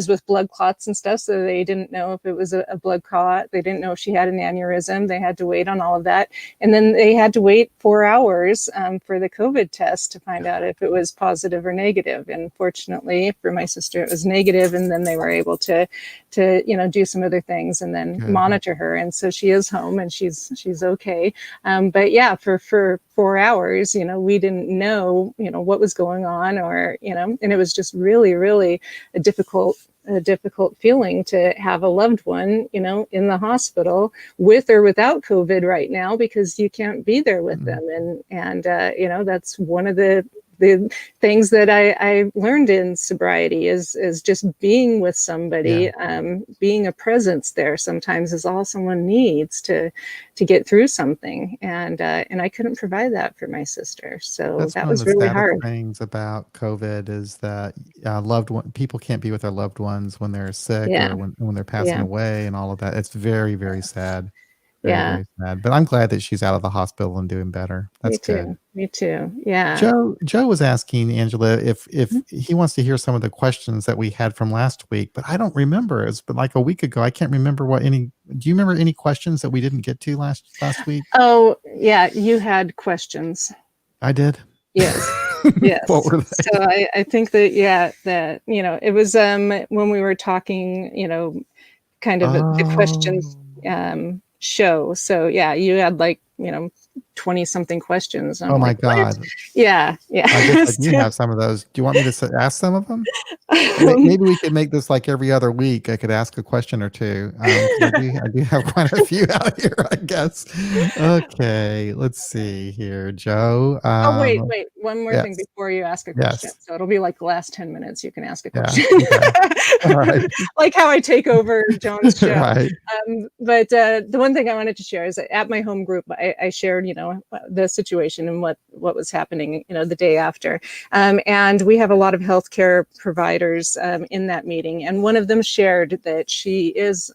with blood clots and stuff. So they didn't know if it was a blood clot. They didn't know if she had an aneurysm. They had to wait on all of that, and then they had to wait 4 hours for the COVID test to find out if it was positive or negative. And fortunately for my sister, it was negative, and then they were able to do some other things and then monitor her. And so she is home and she's okay. But yeah, for 4 hours, we didn't know, what was going on, or, and it was just really, really a difficult feeling to have a loved one, in the hospital with or without COVID right now, because you can't be there with them. And that's one of the the things that I learned in sobriety is just being with somebody, being a presence there sometimes is all someone needs to get through something. And I couldn't provide that for my sister. So That's that one of was the really saddest hard. things about COVID is that people can't be with their loved ones when they're sick Yeah. or when they're passing Yeah. away and all of that. It's very, very sad. Very, Yeah. very sad. But I'm glad that she's out of the hospital and doing better. That's Me good. too. Me too. Yeah. Joe was asking Angela if Mhm. he wants to hear some of the questions that we had from last week, but I don't remember. It's been like a week ago. I can't remember do you remember any questions that we didn't get to last week? Oh, yeah. You had questions. I did. Yes. What Yes. were So they? I think that, yeah, that, it was when we were talking, kind of the questions Oh. show. So yeah, you had like, 20 something questions. I'm Oh my like, what? God. Yeah. Yeah. I guess I do So, have some of those. Do you want me to ask some of them? Maybe we could make this like every other week. I could ask a question or two because I do have quite a few out here, I guess. Okay, let's see here, Joe. oh, wait. One more thing Yes, before you ask a question. yes, So it'll be like the last 10 minutes you can ask a yeah. question. Okay, all right, Like how I take over John's show. right. But the one thing I wanted to share is that at my home group, I shared, the situation and what was happening, the day after. And we have a lot of healthcare providers in that meeting. And one of them shared that she is,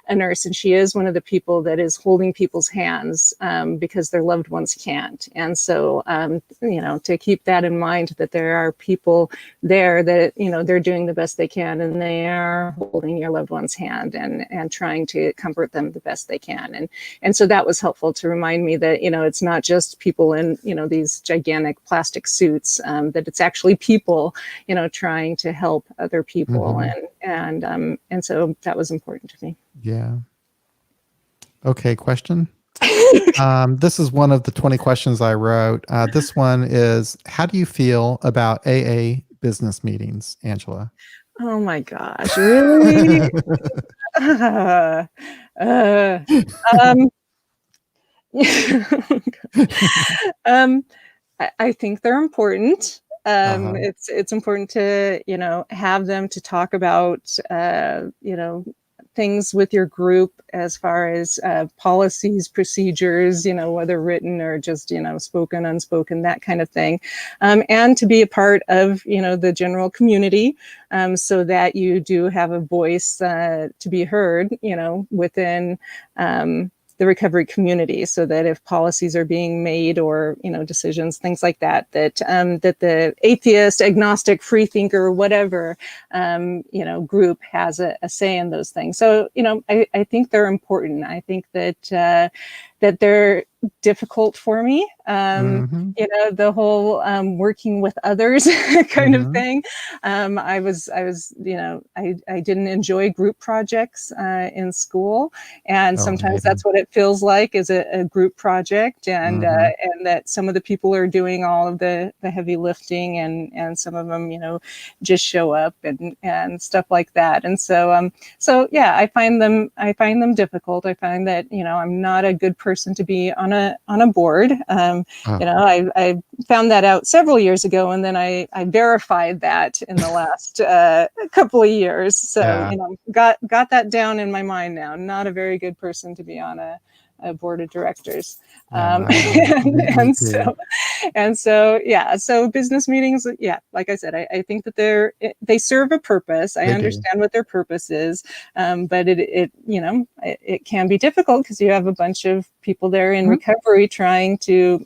a nurse, and she is one of the people that is holding people's hands because their loved ones can't. And so, to keep that in mind, that there are people there that, they're doing the best they can, and they are holding your loved one's hand and trying to comfort them the best they can. And so that was helpful to remind me that, it's not just people in, these gigantic plastic suits, that it's actually people, trying to help other people. And so that was important to me. Yeah. Okay, question. This is one of the 20 questions I wrote. This one is, how do you feel about AA business meetings, Angela? Oh my gosh, really? uh, uh, um, um, I think they're important. Uh-huh. It's important to, have them to talk about, things with your group as far as policies, procedures, whether written or just, spoken, unspoken, that kind of thing. And to be a part of, the general community, so that you do have a voice to be heard, within the recovery community, so that if policies are being made or, decisions, things like that, that the atheist, agnostic, free thinker, whatever, group has a say in those things. So, I think they're important. I think that that they're difficult for me. The whole working with others kind of thing. I didn't enjoy group projects in school, and Oh, I sometimes hate 'em. that's what it feels like, is a group project, and that some of the people are doing all of the heavy lifting, and some of them, just show up and stuff like that. And so yeah, I find them difficult. I find that, I'm not a good person to be on a board. I found that out several years ago, and then I verified that in the last couple of years. So, Yeah. Got that down in my mind now. Not a very good person to be on a board of directors. Yeah, I know. Me too. And so, yeah, so business meetings, yeah, like I said, I think that they serve a purpose. I They do. understand what their purpose is, but it can be difficult because you have a bunch of people there in recovery trying to,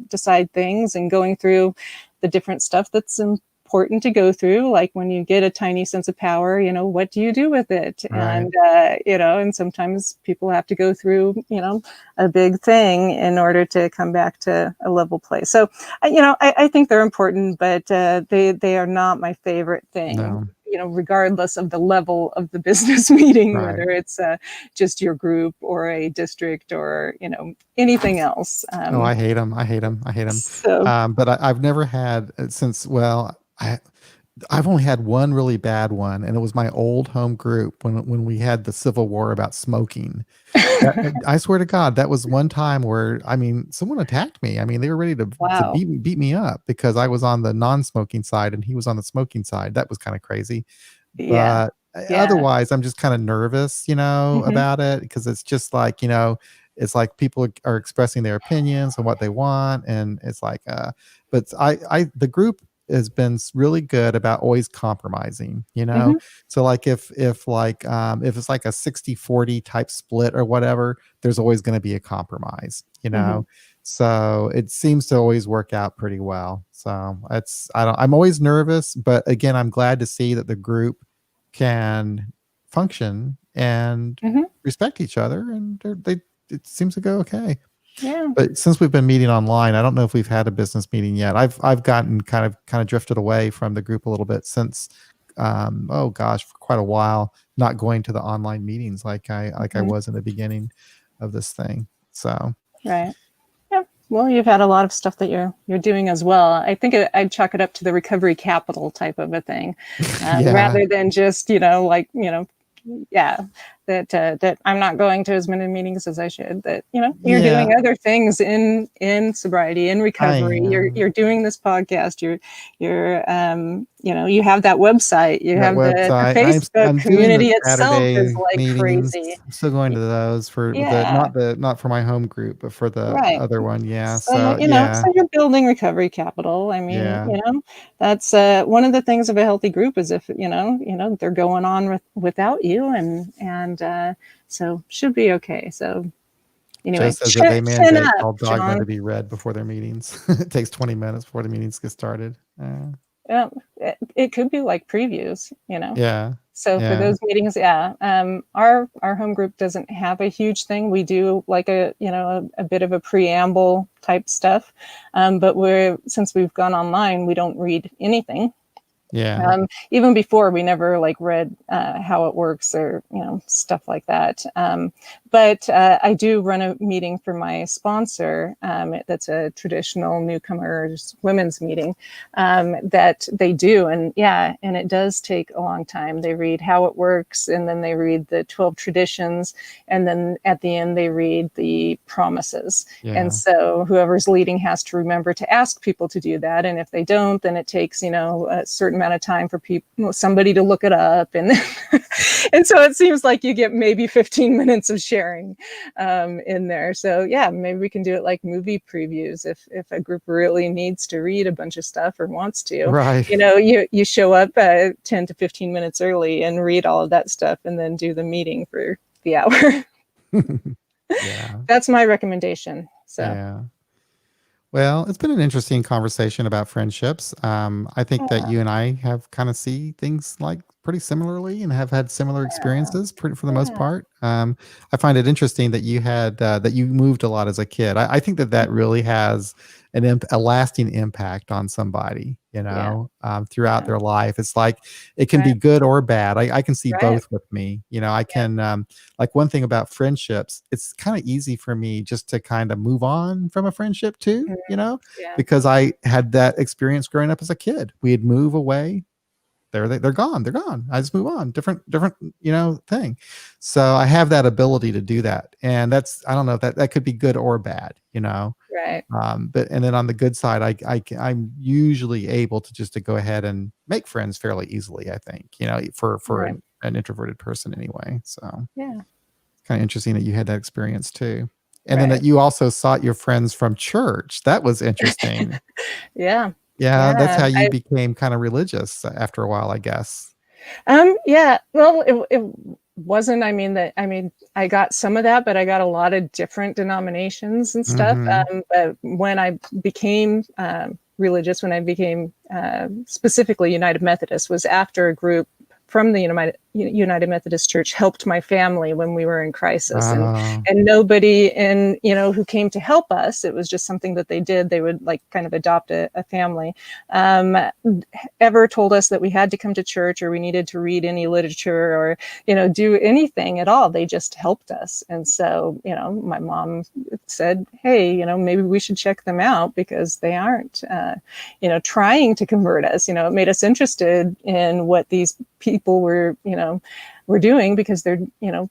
decide things and going through the different stuff that's important to go through. Like when you get a tiny sense of power, what do you do with it? Right. And sometimes people have to go through, a big thing in order to come back to a level place. So, I think they're important, but they are not my favorite thing. No. Regardless of the level of the business meeting, Right. whether it's just your group or a district or, anything else. Oh, I hate them. I hate them. I hate them. So, But I've never had I've only had one really bad one, and it was my old home group when we had the Civil War about smoking. I swear to God, that was one time where, I mean, someone attacked me. I mean, they were ready to Wow. beat me up because I was on the non-smoking side and he was on the smoking side. That was kind of crazy. Yeah. But Yeah. otherwise, I'm just kind of nervous, Hmm. about it because it's just like, it's like people are expressing their opinions and what they want, and it's like, but the group has been really good about always compromising, Hmm. so like if it's like a 60-40 type split or whatever, there's always going to be a compromise, Hmm. so it seems to always work out pretty well. So I'm always nervous, but again, I'm glad to see that the group can function and Hmm. respect each other, and it seems to go okay. Yeah. But since we've been meeting online, I don't know if we've had a business meeting yet. I've gotten kind of drifted away from the group a little bit since, oh gosh, for quite a while, not going to the online meetings like I Hmm. was in the beginning of this thing. So Right. Yeah. Well, you've had a lot of stuff that you're doing as well. I think I'd chalk it up to the recovery capital type of a thing, yeah, rather than just like yeah, that I'm not going to as many meetings as I should. That you're yeah, doing other things in sobriety, in I recovery. am. You're doing this podcast. You're you have that website. You That have the website. Facebook I'm doing the community itself is Saturday like meetings. crazy. I'm still going to those for Yeah. not for my home group, but for the Right. other one. Yeah. So, So yeah, so you're building recovery capital. I mean, yeah. that's one of the things of a healthy group is if, they're going on without you and so should be okay. So Joe anyway, says that they chin mandate up, all dogma to John. be read before their meetings. It takes 20 minutes before the meetings get started. Yeah, it could be like previews. Yeah. So for Yeah. those meetings, yeah, our home group doesn't have a huge thing. We do like a bit of a preamble type stuff, but since we've gone online, we don't read anything. Yeah. Even before, we never like read how it works or stuff like that. But I do run a meeting for my sponsor. That's a traditional newcomers women's meeting that they do, and yeah, and it does take a long time. They read how it works, and then they read the 12 traditions, and then at the end they read the promises. And Yeah. so whoever's leading has to remember to ask people to do that, and if they don't, then it takes a certain amount of time for somebody to look it up, and and so it seems like you get maybe 15 minutes of sharing in there. So yeah, maybe we can do it like movie previews if a group really needs to read a bunch of stuff or wants to. Right. You show up 10 to 15 minutes early and read all of that stuff, and then do the meeting for the hour. Yeah. That's my recommendation. So Yeah. Well, it's been an interesting conversation about friendships. I think that yeah, you and I have kind of see things like pretty similarly and have had similar experiences for the most yeah, part. I find it interesting that you had that you moved a lot as a kid. I think that really has a lasting impact on somebody, yeah, throughout yeah, their life. It's like it can be right, good or bad. I can see right, both with me. I yeah, can like one thing about friendships, it's kind of easy for me just to kind of move on from a friendship too, mhm, yeah, because I had that experience growing up as a kid. We'd move away. They're gone. They're gone. I just move on. Different, thing. So I have that ability to do that. And I don't know if that could be good or bad. right, But and then on the good side, I'm usually able to go ahead and make friends fairly easily, I think, for right, an introverted person anyway. So yeah, kind of interesting that you had that experience too. And then right, that you also sought your friends from church. That was interesting. yeah, Yeah, that's yeah. how you became kind of religious after a while, I guess. Yeah. Well, it wasn't. I mean, I got some of that, but I got a lot of different denominations and stuff. Mhm. But when I became religious, when I became specifically United Methodist, was after a group from the United Methodist Church helped my family when we were in crisis, Oh. and nobody in, who came to help us. It was just something that they did. They would like kind of adopt a family. Ever told us that we had to come to church or we needed to read any literature or, do anything at all. They just helped us. And so, my mom said, hey, maybe we should check them out because they aren't, trying to convert us. It made us interested in what these people were doing because they're,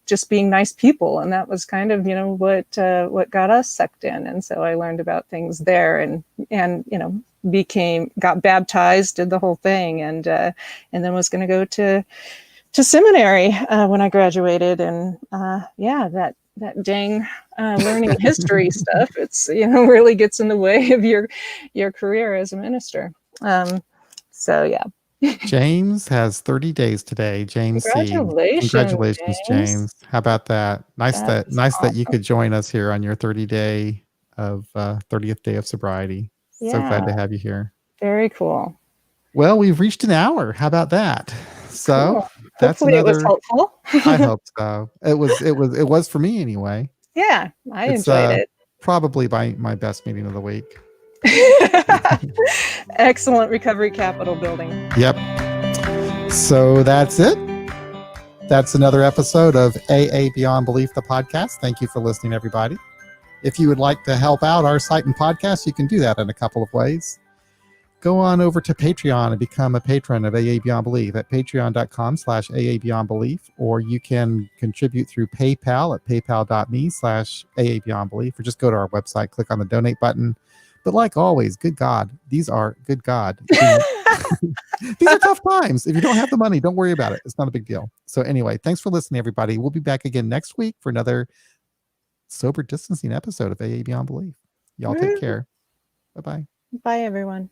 just being nice people. And that was kind of, what got us sucked in. And so I learned about things there and got baptized, did the whole thing. And then was going to go to seminary when I graduated. And that dang learning history stuff, it's, really gets in the way of your career as a minister. So yeah. James has 30 days today. James C. Congratulations, James. How about that? Nice that you could join us here on your 30th day of sobriety. Yeah. So glad to have you here. Very cool. Well, we've reached an hour. How about that? So cool. That's Hopefully it was helpful. I hope so. It was for me anyway. Yeah, I enjoyed it. Probably my best meeting of the week. Excellent recovery capital building. Yep. So that's it. That's another episode of AA Beyond Belief, the podcast. Thank you for listening, everybody. If you would like to help out our site and podcast, you can do that in a couple of ways. Go on over to Patreon and become a patron of AA Beyond Belief at patreon.com/AA Beyond Belief, or you can contribute through PayPal at paypal.me/AA Beyond Belief, or just go to our website, click on the donate button. But like always, good God, these are good God. These are tough times. If you don't have the money, don't worry about it. It's not a big deal. So anyway, thanks for listening, everybody. We'll be back again next week for another sober distancing episode of AA Beyond Belief. Y'all take care. Bye-bye. Bye, everyone.